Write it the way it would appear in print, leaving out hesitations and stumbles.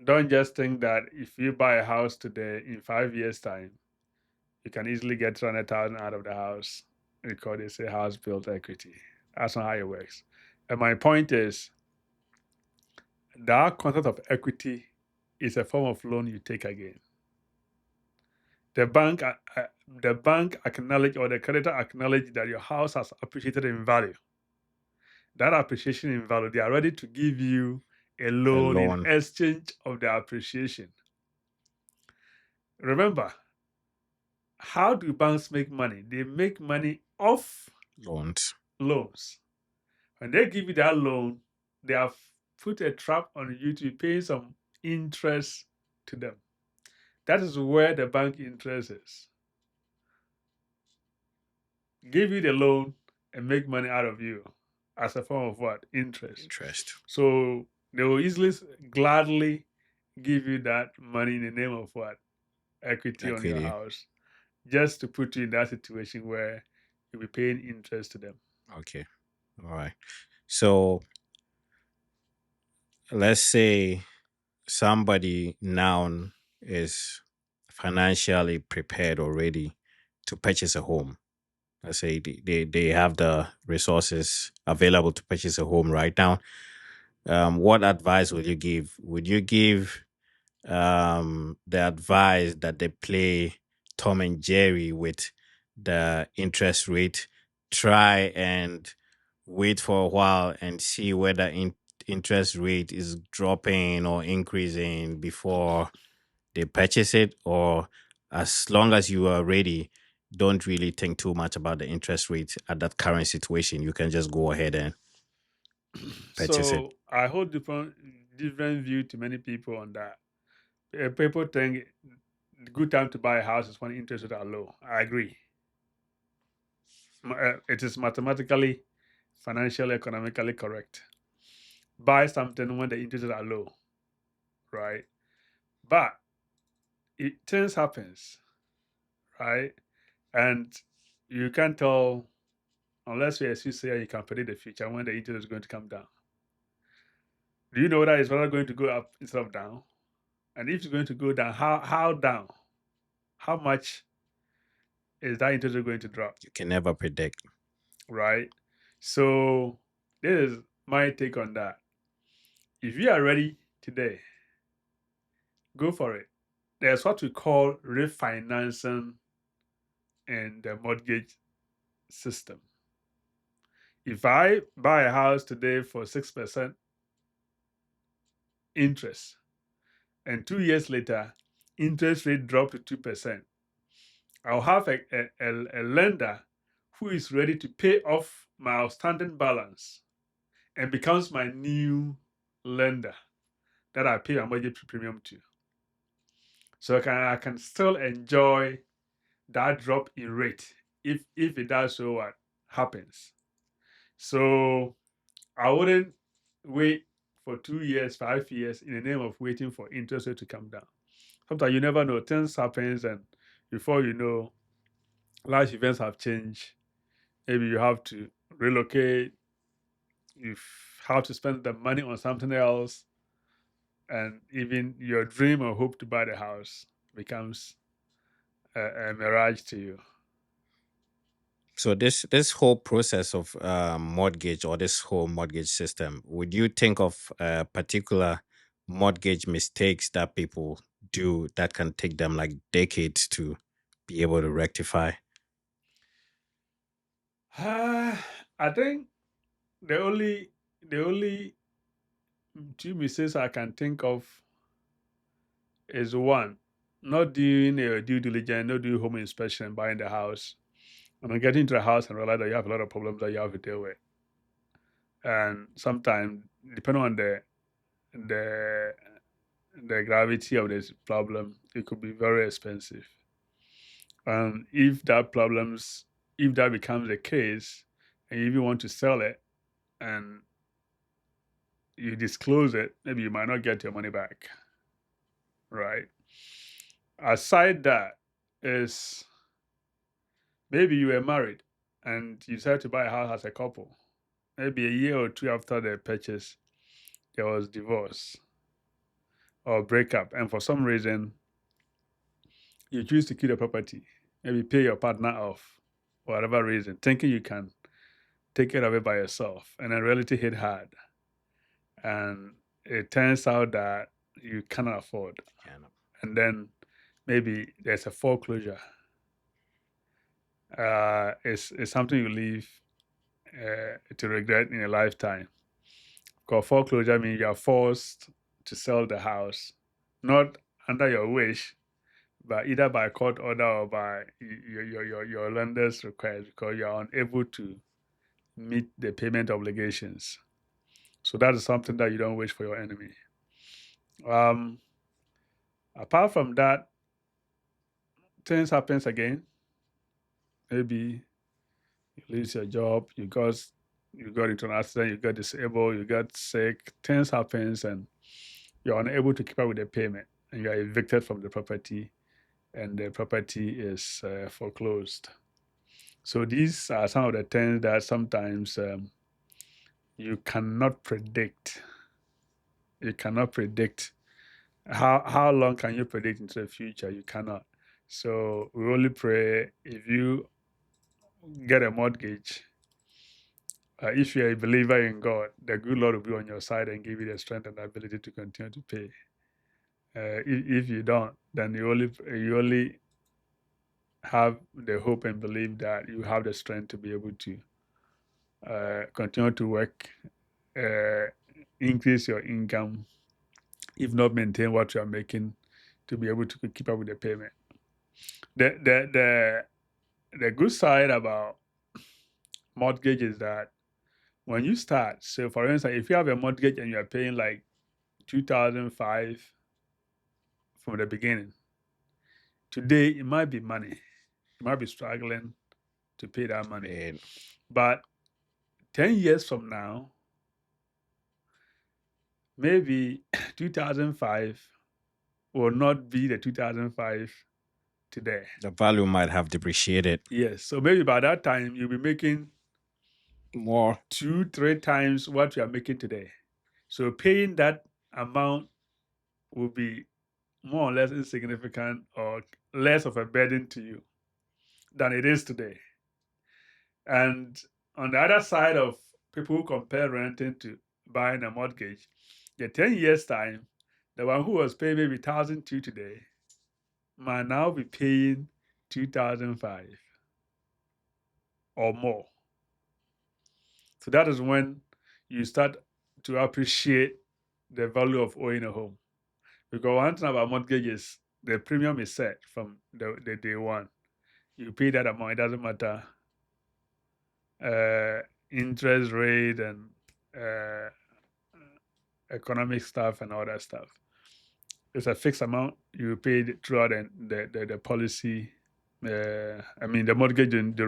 Don't just think that if you buy a house today, in 5 years' time, you can easily get 200,000 out of the house because they say house built equity. That's not how it works. And my point is that concept of equity is a form of loan you take again. The bank, the bank acknowledge or the creditor acknowledge that your house has appreciated in value. That appreciation in value, they are ready to give you a A loan in loan. exchange of the appreciation. Remember, how do banks make money? They make money off Loans. loans. When they give you that loan, they have put a trap on you to pay some interest to them. That is where the bank interest is. Give you the loan and make money out of you as a form of what? Interest. Interest. So they will easily, gladly give you that money in the name of what? Equity on your Equity. house, just to put you in that situation where you'll be paying interest to them. Okay. All right. So let's say somebody now is financially prepared already to purchase a home. Let's say they have the resources available to purchase a home right now. What advice would you give? Would you give the advice that they play Tom and Jerry with the interest rate? Try and wait for a while and see whether interest rate is dropping or increasing before they purchase it, or as long as you are ready, don't really think too much about the interest rate at that current situation. You can just go ahead and purchase it. So I hold different view to many people on that. People think the good time to buy a house is when interest rates are low. I agree. It is mathematically, financially, economically correct. Buy something when the interest rates are low, right? But things happens, right? And you can't tell unless you, as you say, you can predict the future when the interest is going to come down. Do you know that it's rather going to go up instead of down? And if it's going to go down, how down? How much is that interest rate going to drop? You can never predict. Right? So this is my take on that. If you are ready today, go for it. There's what we call refinancing in the mortgage system. If I buy a house today for 6% interest, and 2 years later, interest rate drop to 2%, I'll have a lender who is ready to pay off my outstanding balance and becomes my new lender that I pay my mortgage premium to. So I can still enjoy that drop in rate if it does so what happens. So I wouldn't wait for 2 years, 5 years in the name of waiting for interest rate to come down. Sometimes you never know. Things happens and before you know, life events have changed. Maybe you have to relocate, you have to spend the money on something else, and even your dream or hope to buy the house becomes a mirage to you. So this whole process of mortgage, or this whole mortgage system, would you think of particular mortgage mistakes that people do that can take them like decades to be able to rectify? I think the only two mistakes I can think of is one, not doing a due diligence, not doing home inspection, buying the house, and then getting to the house and realize that you have a lot of problems that you have to deal with. And sometimes, depending on the the gravity of this problem, it could be very expensive. And if that becomes the case, and you even want to sell it, and you disclose it, maybe you might not get your money back, right? Aside that, is maybe you were married and you decided to buy a house as a couple. Maybe a year or two after the purchase, there was divorce. or break up, and for some reason you choose to keep the property, maybe pay your partner off, for whatever reason, thinking you can take care of it by yourself, and then reality hit hard, and it turns out that you cannot afford, and then maybe there's a foreclosure. It's something you leave to regret in a lifetime. Because foreclosure means you are forced to sell the house, not under your wish, but either by court order or by your lender's request, because you are unable to meet the payment obligations. So that is something that you don't wish for your enemy. Apart from that, things happens again. Maybe you lose your job, you got into an accident, you got disabled, you got sick. Things happens, and you're unable to keep up with the payment, and you are evicted from the property, and the property is foreclosed. So these are some of the things that sometimes you cannot predict. You cannot predict. How long can you predict into the future? You cannot. So we only pray, if you get a mortgage, if you're a believer in God, the good Lord will be on your side and give you the strength and the ability to continue to pay. If you don't, then you only have the hope and believe that you have the strength to be able to continue to work, increase your income, if not maintain what you are making, to be able to keep up with the payment. The good side about mortgage is that when you start, so for instance, if you have a mortgage and you are paying like 2005 from the beginning, today it might be money. You might be struggling to pay that money. But 10 years from now, maybe 2005 will not be the 2005 today. The value might have depreciated. Yes. So maybe by that time, you'll be making more, 2-3 times what you are making today. So paying that amount will be more or less insignificant or less of a burden to you than it is today. And on the other side of people who compare renting to buying a mortgage, the 10 years time, the one who was paying maybe 1,002 today might now be paying 2,005 or more. So that is when you start to appreciate the value of owning a home. Because one thing about mortgage is the premium is set from the day one. You pay that amount, it doesn't matter interest rate and economic stuff and all that stuff. It's a fixed amount you pay throughout the policy. The mortgage and the